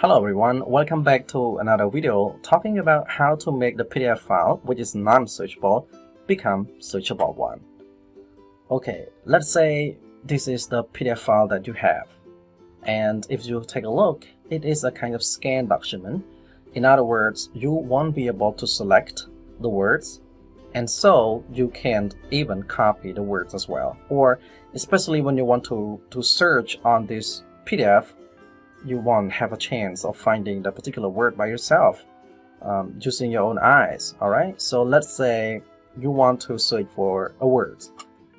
Hello everyone, welcome back to another video talking about how to make the PDF file, which is non-searchable, become searchable one. Okay, let's say this is the PDF file that you have. And if you take a look, it is a kind of scanned document. In other words, you won't be able to select the words, and so you can't even copy the words as well. Or especially when you want to search on this PDF, you won't have a chance of finding the particular word by yourself using your own eyes. Alright, so let's say you want to search for a word.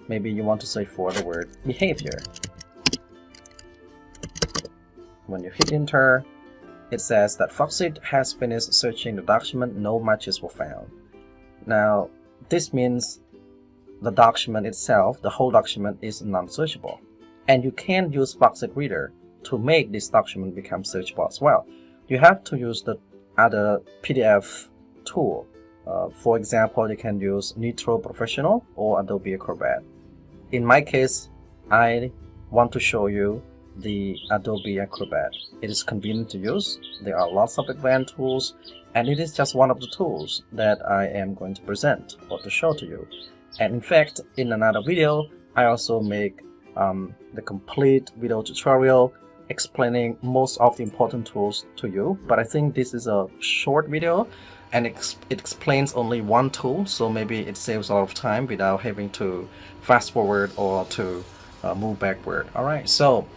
Maybe you want to search for the word behavior. When you hit enter, it says that Foxit has finished searching the document, no matches were found. Now this means the document itself, the whole document, is non-searchable, and you can't use Foxit Reader to make this document become searchable as well. You have to use the other PDF tool. For example, you can use Nitro Professional or Adobe Acrobat. In my case, I want to show you the Adobe Acrobat. It is convenient to use. There are lots of advanced tools, and it is just one of the tools that I am going to present or to show to you. And in fact, in another video, I also make the complete video tutorial explaining most of the important tools to you, but I think this is a short video and it explains only one tool, so maybe it saves a lot of time without having to fast forward or to move backward. Alright, so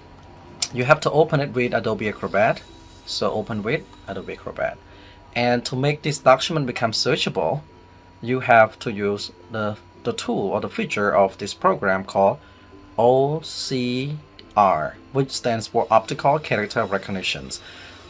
you have to open it with Adobe Acrobat. So open with Adobe Acrobat, and to make this document become searchable, you have to use the tool or the feature of this program called OCR, which stands for Optical Character Recognition.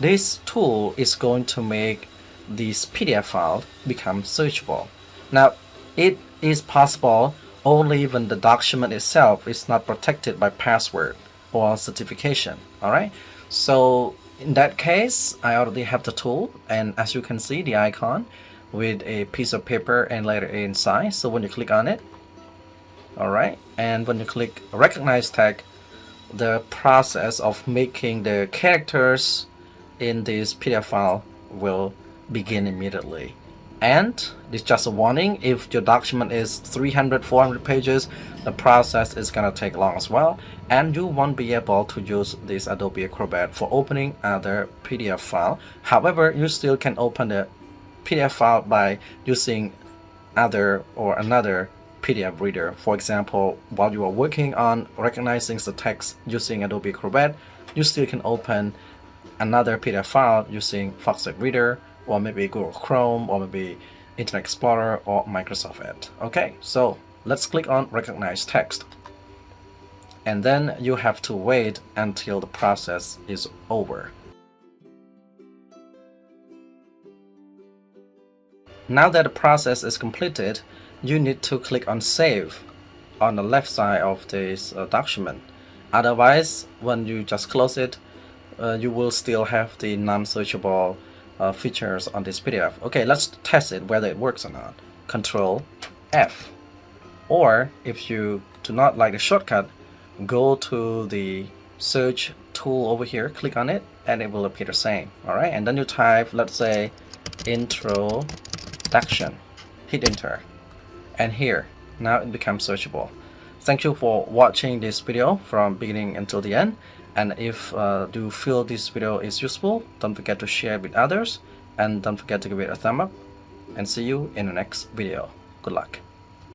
This tool is going to make this PDF file become searchable. Now, it is possible only when the document itself is not protected by password or certification. Alright, so in that case, I already have the tool, and as you can see, the icon with a piece of paper and letter A inside. So when you click on it, alright, and when you click Recognize Tag, the process of making the characters in this PDF file will begin immediately. And this is just a warning, if your document is 300-400 pages, the process is gonna take long as well, and you won't be able to use this Adobe Acrobat for opening other PDF file. However, you still can open the PDF file by using another PDF reader. For example, while you are working on recognizing the text using Adobe Acrobat, you still can open another PDF file using Foxit Reader, or maybe Google Chrome, or maybe Internet Explorer or Microsoft Edge. Okay, so let's click on Recognize Text, and then you have to wait until the process is over. Now that the process is completed, you need to click on Save on the left side of this document. Otherwise, when you just close it, you will still have the non-searchable features on this PDF. Okay, let's test it whether it works or not. Control F. Or if you do not like the shortcut, go to the search tool over here, click on it, and it will appear the same. Alright, and then you type, let's say, introduction. Hit enter. And here, now it becomes searchable. Thank you for watching this video from beginning until the end. And if you feel this video is useful, don't forget to share it with others, and don't forget to give it a thumb up, and see you in the next video. Good luck.